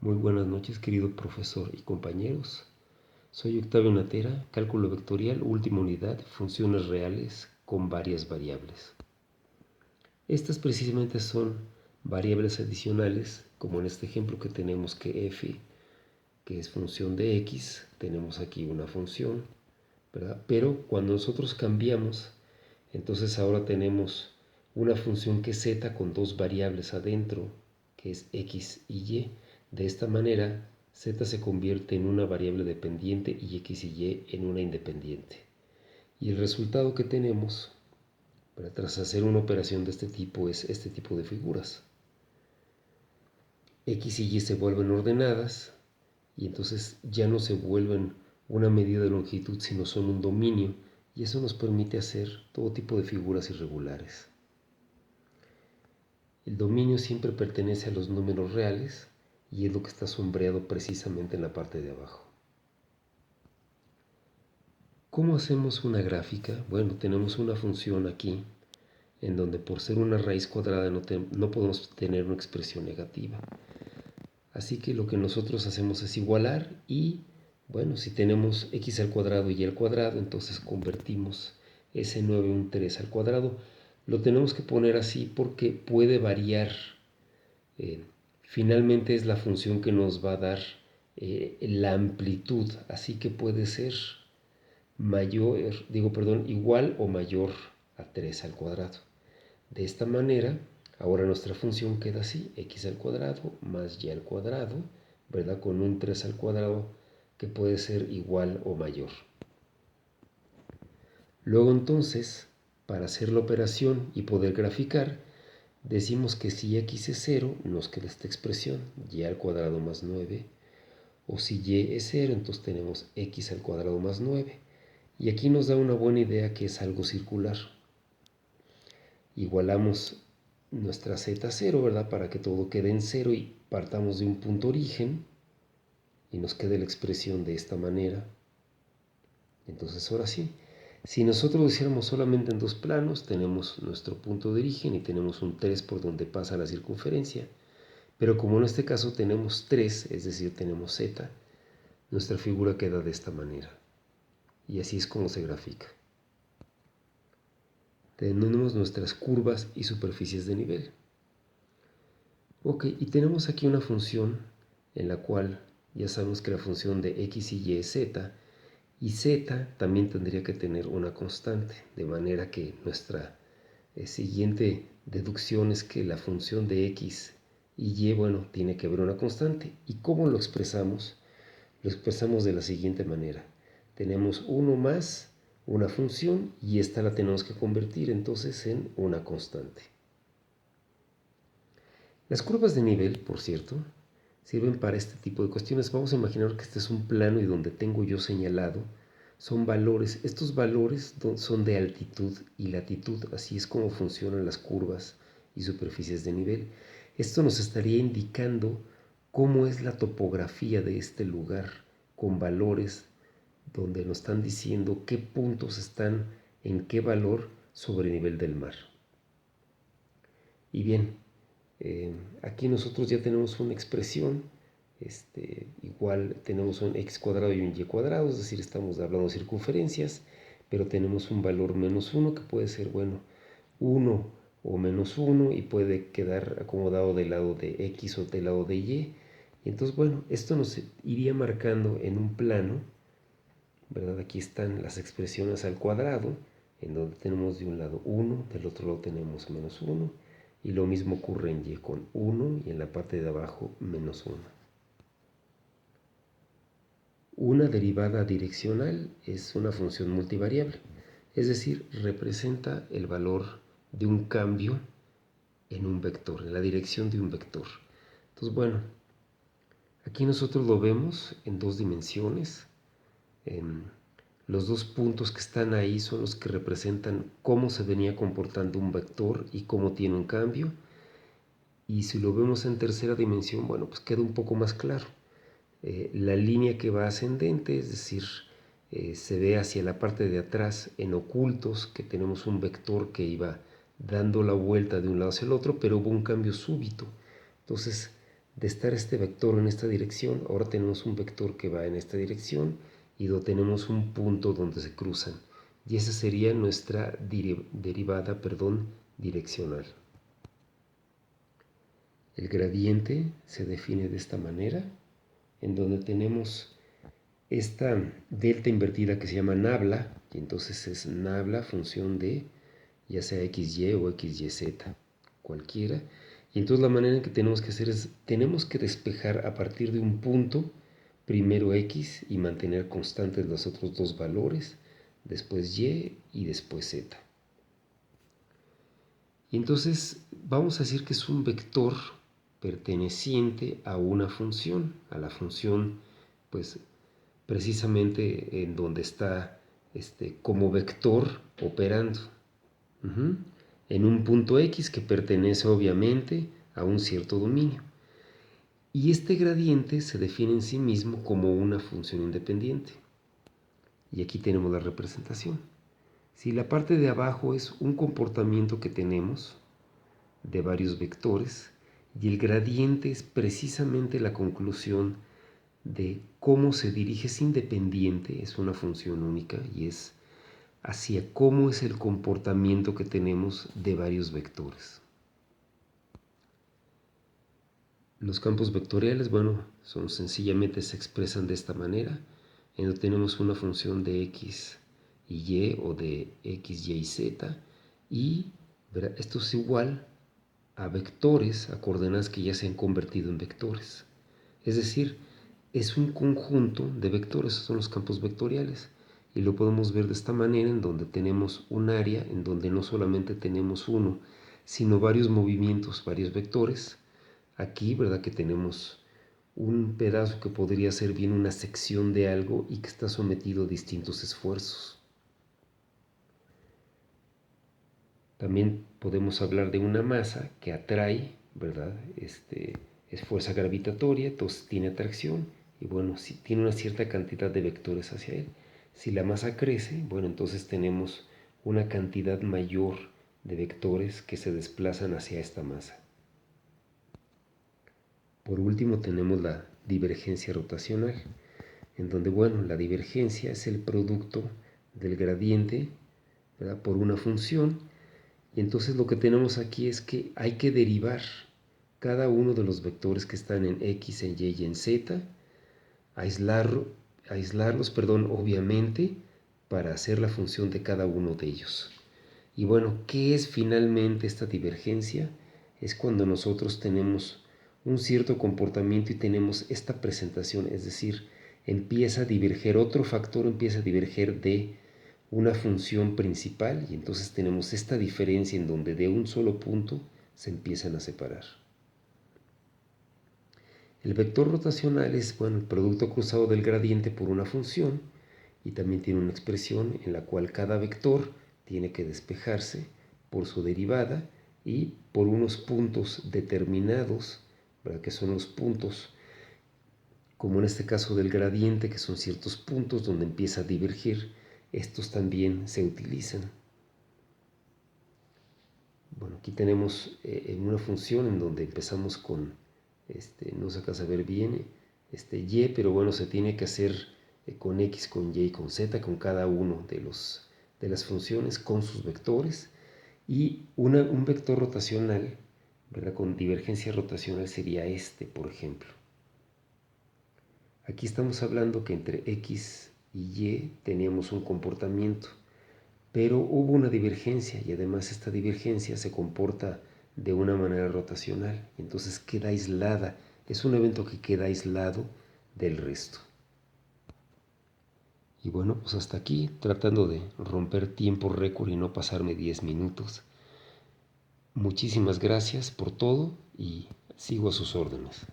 Muy buenas noches, querido profesor y compañeros. Soy Octavio Natera, cálculo vectorial, última unidad, funciones reales con varias variables. Estas precisamente son variables adicionales, como en este ejemplo que tenemos que f, que es función de x, tenemos aquí una función, ¿verdad? Pero cuando nosotros cambiamos, entonces ahora tenemos una función que es z con dos variables adentro, que es x y y. De esta manera, z se convierte en una variable dependiente y x y y en una independiente. Y el resultado que tenemos, tras hacer una operación de este tipo, es este tipo de figuras. X y y se vuelven ordenadas y entonces ya no se vuelven una medida de longitud, sino son un dominio, y eso nos permite hacer todo tipo de figuras irregulares. El dominio siempre pertenece a los números reales y es lo que está sombreado precisamente en la parte de abajo. ¿Cómo hacemos una gráfica? Bueno, tenemos una función aquí en donde por ser una raíz cuadrada no podemos tener una expresión negativa. Así que lo que nosotros hacemos es igualar y, bueno, si tenemos x al cuadrado y y al cuadrado, entonces convertimos ese 9 en un 3 al cuadrado. Lo tenemos que poner así porque puede variar. Finalmente es la función que nos va a dar la amplitud, así que puede ser igual o mayor a 3 al cuadrado. De esta manera, ahora nuestra función queda así, x al cuadrado más y al cuadrado, ¿verdad? Con un 3 al cuadrado que puede ser igual o mayor. Luego entonces, para hacer la operación y poder graficar, decimos que si x es 0, nos queda esta expresión, y al cuadrado más 9. O si y es 0, entonces tenemos x al cuadrado más 9. Y aquí nos da una buena idea que es algo circular. Igualamos nuestra z0, ¿verdad? Para que todo quede en 0 y partamos de un punto origen y nos quede la expresión de esta manera. Entonces ahora sí, si nosotros lo hiciéramos solamente en dos planos, tenemos nuestro punto de origen y tenemos un 3 por donde pasa la circunferencia. Pero como en este caso tenemos 3, es decir, tenemos z, nuestra figura queda de esta manera. Y así es como se grafica. Tenemos nuestras curvas y superficies de nivel. Ok, y tenemos aquí una función en la cual ya sabemos que la función de x y y es z, y z también tendría que tener una constante, de manera que nuestra siguiente deducción es que la función de x y y, bueno, tiene que haber una constante. ¿Y cómo lo expresamos? Lo expresamos de la siguiente manera. Tenemos 1 más una función y esta la tenemos que convertir entonces en una constante. Las curvas de nivel, por cierto, sirven para este tipo de cuestiones. Vamos a imaginar que este es un plano y donde tengo yo señalado son valores. Estos valores son de altitud y latitud, así es como funcionan las curvas y superficies de nivel. Esto nos estaría indicando cómo es la topografía de este lugar, con valores donde nos están diciendo qué puntos están en qué valor sobre el nivel del mar. Y bien, aquí nosotros ya tenemos una expresión, igual tenemos un x cuadrado y un y cuadrado, es decir, estamos hablando de circunferencias, pero tenemos un valor menos 1 que puede ser, bueno, 1 o menos 1 y puede quedar acomodado del lado de x o del lado de y. Y entonces, bueno, esto nos iría marcando en un plano, ¿verdad? Aquí están las expresiones al cuadrado, en donde tenemos de un lado 1, del otro lado tenemos menos 1, y lo mismo ocurre en y con 1 y en la parte de abajo menos 1. Una derivada direccional es una función multivariable, es decir, representa el valor de un cambio en un vector, en la dirección de un vector. Entonces, bueno, aquí nosotros lo vemos en dos dimensiones. Los dos puntos que están ahí son los que representan cómo se venía comportando un vector y cómo tiene un cambio. Y si lo vemos en tercera dimensión, bueno, pues queda un poco más claro. La línea que va ascendente, es decir, se ve hacia la parte de atrás en ocultos que tenemos un vector que iba dando la vuelta de un lado hacia el otro, pero hubo un cambio súbito. Entonces, de estar este vector en esta dirección, ahora tenemos un vector que va en esta dirección y tenemos un punto donde se cruzan. Y esa sería nuestra derivada direccional. El gradiente se define de esta manera, en donde tenemos esta delta invertida que se llama nabla, y entonces es nabla función de ya sea xy o xyz, cualquiera. Y entonces la manera en que tenemos que hacer es, tenemos que despejar a partir de un punto, primero x y mantener constantes los otros dos valores, después y y después z. Y entonces vamos a decir que es un vector perteneciente a una función, a la función, pues precisamente en donde está como vector operando. En un punto x que pertenece obviamente a un cierto dominio. Y este gradiente se define en sí mismo como una función independiente. Y aquí tenemos la representación. Si la parte de abajo es un comportamiento que tenemos de varios vectores, y el gradiente es precisamente la conclusión de cómo se dirige, es independiente, es una función única y es hacia cómo es el comportamiento que tenemos de varios vectores. Los campos vectoriales, bueno, sencillamente se expresan de esta manera, en donde tenemos una función de x y y o de x, y, z, y esto es igual a vectores, a coordenadas que ya se han convertido en vectores. Es decir, es un conjunto de vectores, son los campos vectoriales. Y lo podemos ver de esta manera, en donde tenemos un área en donde no solamente tenemos uno, sino varios movimientos, varios vectores. Aquí, ¿verdad? Que tenemos un pedazo que podría ser bien una sección de algo y que está sometido a distintos esfuerzos. También podemos hablar de una masa que atrae, ¿verdad? Es fuerza gravitatoria, entonces tiene atracción y bueno, si tiene una cierta cantidad de vectores hacia él. Si la masa crece, bueno, entonces tenemos una cantidad mayor de vectores que se desplazan hacia esta masa. Por último tenemos la divergencia rotacional, en donde, bueno, la divergencia es el producto del gradiente, ¿verdad? Por una función. Y entonces lo que tenemos aquí es que hay que derivar cada uno de los vectores que están en x, en y y en z, aislarlos, obviamente, para hacer la función de cada uno de ellos. Y bueno, ¿qué es finalmente esta divergencia? Es cuando nosotros tenemos un cierto comportamiento y tenemos esta presentación, es decir, empieza a diverger, otro factor empieza a diverger de una función principal y entonces tenemos esta diferencia en donde de un solo punto se empiezan a separar. El vector rotacional es, bueno, el producto cruzado del gradiente por una función y también tiene una expresión en la cual cada vector tiene que despejarse por su derivada y por unos puntos determinados, ¿verdad? Que son los puntos, como en este caso del gradiente, que son ciertos puntos donde empieza a divergir. Estos también se utilizan. Bueno, aquí tenemos una función en donde empezamos con, no se alcanza a ver bien, y, pero bueno, se tiene que hacer con x, con y y con z, con cada uno de las funciones, con sus vectores. Y un vector rotacional, ¿verdad? Con divergencia rotacional sería por ejemplo. Aquí estamos hablando que entre x y y teníamos un comportamiento, pero hubo una divergencia y además esta divergencia se comporta de una manera rotacional, entonces queda aislada, es un evento que queda aislado del resto. Y bueno, pues hasta aquí, tratando de romper tiempo récord y no pasarme 10 minutos. Muchísimas gracias por todo y sigo a sus órdenes.